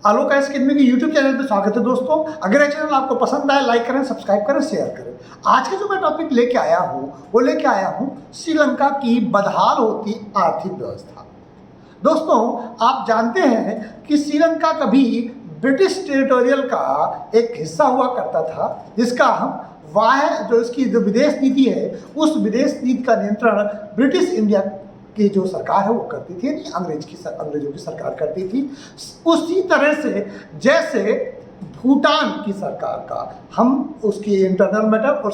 आलोक IAS academy के YouTube channel पे स्वागत है दोस्तों। अगर ये चैनल आपको पसंद आए लाइक करें, सब्सक्राइब करें, शेयर करें। आज के जो मैं टॉपिक लेके आया हूँ वो लेके आया हूँ श्रीलंका की बदहाल होती आर्थिक व्यवस्था। दोस्तों, आप जानते हैं कि श्रीलंका कभी ब्रिटिश टेरिटोरियल का एक हिस्सा हुआ करता था, जिसका इसकी जो विदेश नीति है उस विदेश नीति का नियंत्रण ब्रिटिश इंडिया की जो सरकार है वो करती थी, यानी अंग्रेजों की सरकार करती थी। उसी तरह से जैसे भूटान की सरकार का हम उसकी इंटरनल मैटर और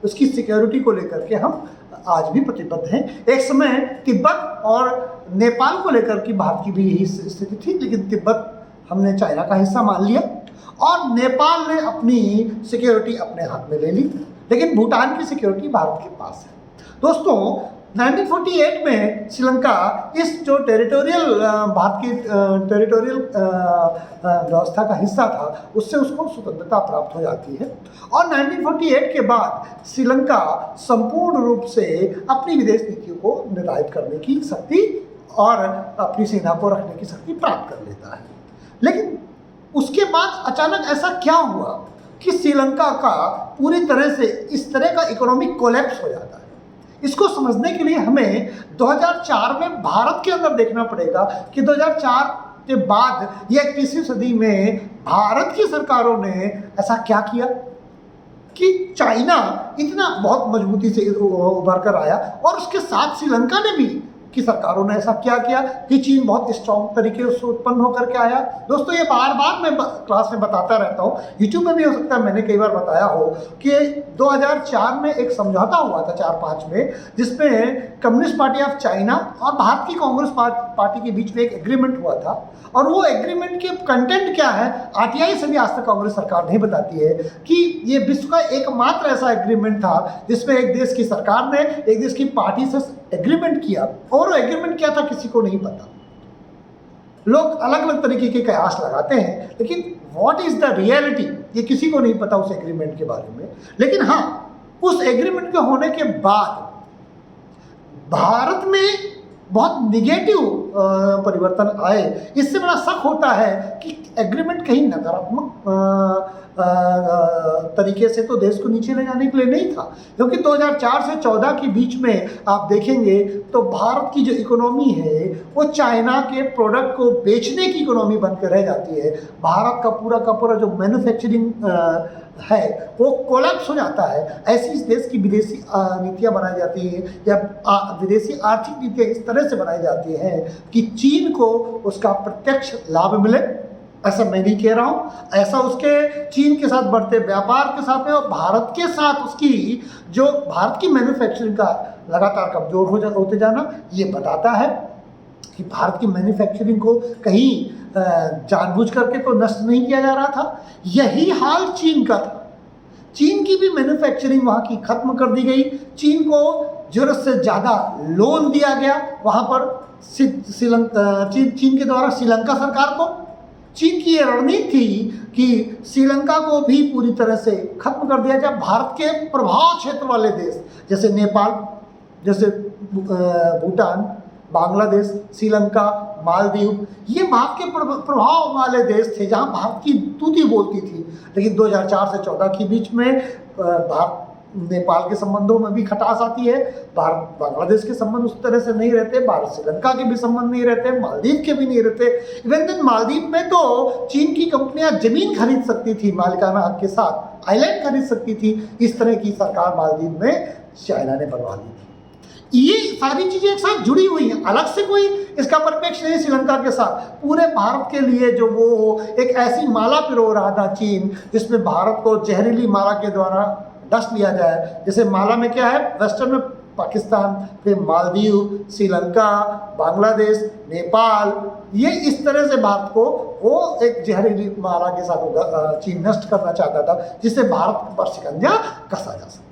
उसकी सिक्योरिटी को लेकर के हम आज भी प्रतिबद्ध हैं। एक समय तिब्बत और नेपाल को लेकर की भारत की भी यही स्थिति थी, लेकिन तिब्बत हमने चाइना का हिस्सा मान लिया और नेपाल ने अपनी सिक्योरिटी अपने हाथ में ले ली, लेकिन भूटान की सिक्योरिटी भारत के पास है। दोस्तों, 1948 में श्रीलंका इस जो भारत की टेरिटोरियल व्यवस्था का हिस्सा था उससे उसको स्वतंत्रता प्राप्त हो जाती है और 1948 के बाद श्रीलंका संपूर्ण रूप से अपनी विदेश नीतियों को निर्धारित करने की शक्ति और अपनी सेना को रखने की शक्ति प्राप्त कर लेता है। लेकिन उसके बाद अचानक ऐसा क्या हुआ कि श्रीलंका का पूरी तरह से इस तरह का इकोनॉमिक कोलैप्स हो जाता है। इसको समझने के लिए हमें 2004 में भारत के अंदर देखना पड़ेगा कि 2004 के बाद या 21वीं सदी में भारत की सरकारों ने ऐसा क्या किया कि चाइना इतना बहुत मजबूती से उभर कर आया और उसके साथ श्रीलंका ने भी की सरकारों ने ऐसा क्या किया कि चीन बहुत स्ट्रॉन्ग तरीके से उत्पन्न होकर के आया। दोस्तों, ये बार बार मैं क्लास में बताता रहता हूँ, यूट्यूब में भी हो सकता है मैंने कई बार बताया हो कि 2004 में एक समझौता हुआ था 4-5 में, जिसमें कम्युनिस्ट पार्टी ऑफ चाइना और भारत की कांग्रेस पार्टी के बीच में एक एग्रीमेंट हुआ था। और वो एग्रीमेंट के कंटेंट क्या है आरटीआई से भी आज तक कांग्रेस सरकार नहीं बताती है कि ये विश्व का एकमात्र ऐसा एग्रीमेंट था जिसमें एक देश की सरकार ने एक देश की पार्टी से एग्रीमेंट किया और वो एग्रीमेंट क्या था किसी को नहीं पता। लोग अलग अलग तरीके के कयास लगाते हैं, लेकिन व्हाट इज द रियलिटी ये किसी को नहीं पता उस एग्रीमेंट के बारे में। लेकिन हाँ, उस एग्रीमेंट के होने के बाद भारत में बहुत निगेटिव परिवर्तन आए। इससे बड़ा शक होता है कि एग्रीमेंट कहीं नकारात्मक तरीके से तो देश को नीचे ले जाने के लिए नहीं था, क्योंकि 2004 से 14 के बीच में आप देखेंगे तो भारत की जो इकोनॉमी है वो चाइना के प्रोडक्ट को बेचने की इकोनॉमी बनकर रह जाती है। भारत का पूरा जो मैन्युफैक्चरिंग है वो कोलैप्स हो जाता है। ऐसी इस देश की विदेशी नीतियाँ बनाई जाती हैं या विदेशी आर्थिक नीतियाँ इस तरह से बनाई जाती हैं कि चीन को उसका प्रत्यक्ष लाभ मिले। ऐसा मैं नहीं कह रहा हूँ, ऐसा उसके चीन के साथ बढ़ते व्यापार के साथ में और भारत के साथ उसकी जो भारत की मैन्युफैक्चरिंग का लगातार कमजोर होते जाना ये बताता है कि भारत की मैन्युफैक्चरिंग को कहीं जानबूझ करके तो नष्ट नहीं किया जा रहा था। यही हाल चीन का था। चीन की भी मैन्युफैक्चरिंग वहाँ की खत्म कर दी गई। चीन को जरूरत से ज़्यादा लोन दिया गया। वहाँ पर चीन के द्वारा श्रीलंका सरकार को चीन की ये रणनीति थी कि श्रीलंका को भी पूरी तरह से खत्म कर दिया जाए। भारत के प्रभाव क्षेत्र वाले देश जैसे नेपाल, जैसे भूटान, बांग्लादेश, श्रीलंका, मालदीव, ये भारत के प्रभाव वाले देश थे जहां भारत की तूती बोलती थी। लेकिन 2004 से 14 के बीच में भारत नेपाल के संबंधों में भी खटास आती है। भारत बांग्लादेश के संबंध उस तरह से नहीं रहते, भारत श्रीलंका के भी संबंध नहीं रहते, मालदीव के भी नहीं रहते। इवन देन मालदीव में तो चीन की कंपनियां जमीन खरीद सकती थी, मालिकाना हक के साथ आइलैंड खरीद सकती थी। इस तरह की सरकार मालदीव में चाइना ने बनवा ली थी। ये सारी चीजें एक साथ जुड़ी हुई हैं, अलग से कोई इसका परिप्रेक्ष्य नहीं। श्रीलंका के साथ पूरे भारत के लिए जो वो एक ऐसी माला पिरो रहा था चीन, जिसमें भारत को जहरीली माला के द्वारा डस लिया जाए। जैसे माला में क्या है, वेस्टर्न में पाकिस्तान, फिर मालदीव, श्रीलंका, बांग्लादेश, नेपाल, ये इस तरह से भारत को वो एक जहरीली माला के साथ चीन नष्ट करना चाहता था, जिससे भारत पर शिकंजा कसा जा सके।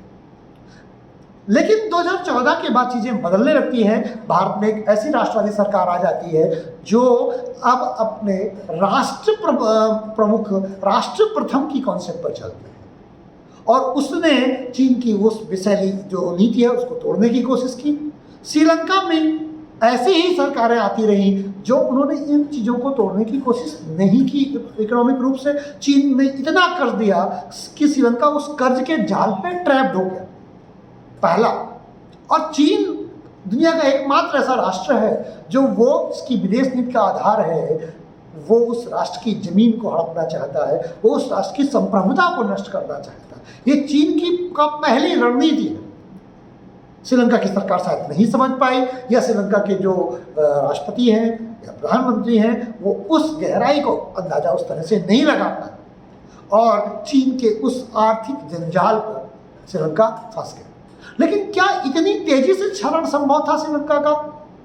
लेकिन 2014 के बाद चीज़ें बदलने लगती हैं। भारत में एक ऐसी राष्ट्रवादी सरकार आ जाती है जो अब अपने राष्ट्र प्रथम की कॉन्सेप्ट पर चलते हैं और उसने चीन की उस विषैली जो नीति है उसको तोड़ने की कोशिश की। श्रीलंका में ऐसे ही सरकारें आती रहीं जो उन्होंने इन चीज़ों को तोड़ने की कोशिश नहीं की। इकोनॉमिक रूप से चीन ने इतना कर्ज दिया कि श्रीलंका उस कर्ज के जाल पे ट्रैप्ड हो गया, पहला। और चीन दुनिया का एकमात्र ऐसा राष्ट्र है जो वो इसकी विदेश नीति का आधार है, वो उस राष्ट्र की जमीन को हड़पना चाहता है, वो उस राष्ट्र की संप्रभुता को नष्ट करना चाहता है। ये चीन की का पहली रणनीति है। श्रीलंका की सरकार शायद नहीं समझ पाई, या श्रीलंका के जो राष्ट्रपति हैं या प्रधानमंत्री हैं वो उस गहराई को अंदाजा उस तरह से नहीं लगा पाए, और चीन के उस आर्थिक जंजाल पर श्रीलंका फंस गया। लेकिन क्या इतनी तेजी से क्षरण संभव था श्रीलंका का,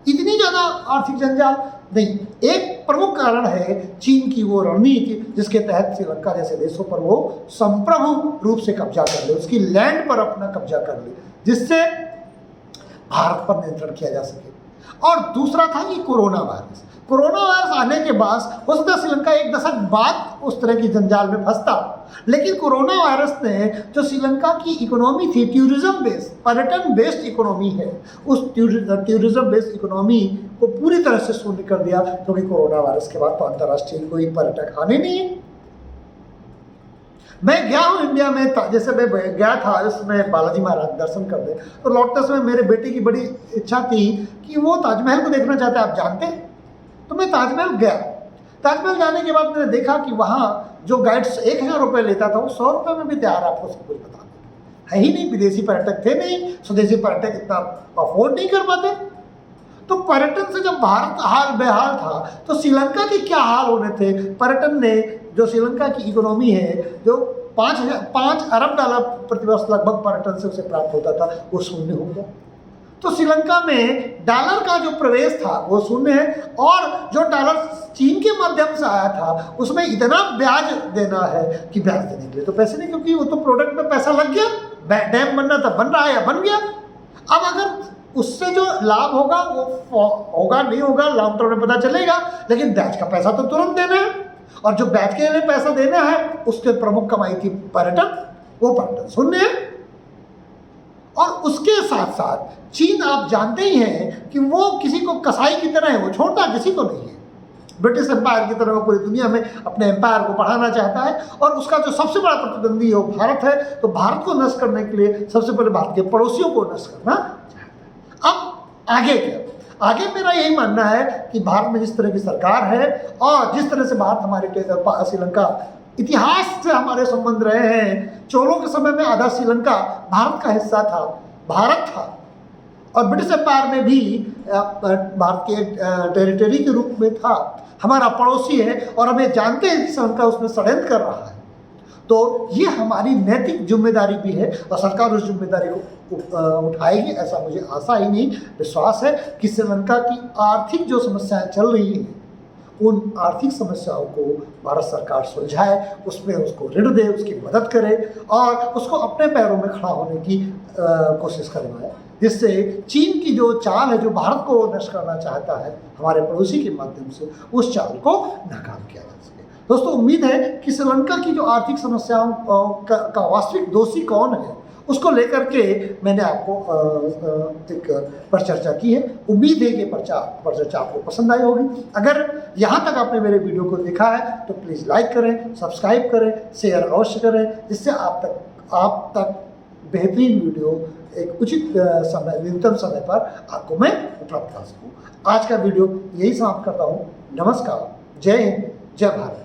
इतनी ज़्यादा आर्थिक जंजाल? नहीं। एक प्रमुख कारण है चीन की वो रणनीति जिसके तहत श्रीलंका जैसे देशों पर वो संप्रभु रूप से कब्जा कर ले, उसकी लैंड पर अपना कब्जा कर ले, जिससे भारत पर नियंत्रण किया जा सके। और दूसरा था कि कोरोना वायरस। कोरोना वायरस आने के बाद हो सकता है श्रीलंका एक दशक बाद उस तरह की जंजाल में फंसता, लेकिन कोरोना वायरस ने जो श्रीलंका की इकोनॉमी थी, टूरिज्म बेस्ड, पर्यटन बेस्ड इकोनॉमी है, उस टूरिज्म बेस्ड इकोनॉमी को पूरी तरह से शून्य कर दिया, क्योंकि कोरोना वायरस के बाद तो अंतर्राष्ट्रीय कोई पर्यटक आने नहीं है। मैं गया हूँ इंडिया में, जैसे मैं गया था इसमें बालाजी महाराज दर्शन करने, तो लौटते समय मेरे बेटे की बड़ी इच्छा थी कि वो ताजमहल को देखना चाहते हैं, आप जानते हैं। तो मैं ताजमहल गया। ताजमहल जाने के बाद मैंने देखा कि वहाँ जो गाइड 1000 रुपये लेता था वो 100 रुपये में भी तैयार आपको सब कुछ बताने है ही नहीं। विदेशी पर्यटक थे नहीं, स्वदेशी पर्यटक इतना अफोर्ड नहीं कर पाते। तो पर्यटन से जब भारत हाल बेहाल था तो श्रीलंका के क्या हाल होने थे। पर्यटन ने, जो श्रीलंका की इकोनॉमी है, जो 5 अरब डॉलर प्रतिवर्ष लगभग पर्यटन से उसे प्राप्त होता था, वो शून्य हो गया। तो श्रीलंका में डॉलर का जो प्रवेश था वो शून्य है, और जो डॉलर चीन के माध्यम से आया था उसमें इतना ब्याज देना है कि ब्याज देने के लिए तो पैसे नहीं, क्योंकि वो तो प्रोडक्ट में पैसा लग गया। डैम बनना था, बन रहा है या बन गया। अब अगर उससे जो लाभ होगा वो होगा नहीं होगा लॉन्ग टर्म में पता चलेगा, लेकिन ब्याज का पैसा तो तुरंत देना है, और जो ब्याज के लिए पैसा देना है उसके प्रमुख कमाई थी पर्यटन, वो पर्यटन शून्य है। और उसके साथ साथ चीन, आप जानते ही हैं कि वो किसी को कसाई की तरह है, वो छोड़ता किसी को नहीं है। ब्रिटिश एम्पायर की तरह वो पूरी दुनिया में अपने एम्पायर को बढ़ाना चाहता है, और उसका जो सबसे बड़ा प्रतिद्वंदी है वो भारत है। तो भारत को नष्ट करने के लिए सबसे पहले भारत के पड़ोसियों को नष्ट करना चाहता है। अब आगे क्या? आगे मेरा यही मानना है कि भारत में जिस तरह की सरकार है और जिस तरह से भारत हमारे श्रीलंका इतिहास से हमारे संबंध रहे हैं, चोलों के समय में आधा श्रीलंका भारत का हिस्सा था, भारत था, और ब्रिटिश एम्पायर में भी भारत के टेरिटरी के रूप में था, हमारा पड़ोसी है, और हमें जानते हैं कि श्रीलंका उसमें षड्यंत्र कर रहा है। तो ये हमारी नैतिक जिम्मेदारी भी है, और सरकार उस जिम्मेदारी को उठाएगी, ऐसा मुझे आशा ही नहीं विश्वास है कि श्रीलंका की आर्थिक जो समस्याएं चल रही हैं उन आर्थिक समस्याओं को भारत सरकार सुलझाए, उसमें उसको ऋण दे, उसकी मदद करे, और उसको अपने पैरों में खड़ा होने की कोशिश करवाए, जिससे चीन की जो चाल है, जो भारत को नष्ट करना चाहता है हमारे पड़ोसी के माध्यम से, उस चाल को नाकाम किया जा सके। दोस्तों, उम्मीद है कि श्रीलंका की जो आर्थिक समस्याओं का वास्तविक दोषी कौन है उसको लेकर के मैंने आपको एक परिचर्चा की है। उम्मीद है कि परिचर्चा आपको पसंद आई होगी। अगर यहाँ तक आपने मेरे वीडियो को देखा है तो प्लीज़ लाइक करें, सब्सक्राइब करें, शेयर अवश्य करें, जिससे आप तक बेहतरीन वीडियो एक उचित समय, न्यूनतम समय पर आपको मैं उपलब्ध करा सकूँ। आज का वीडियो यही समाप्त करता हूँ। नमस्कार, जय हिंद, जय भारत।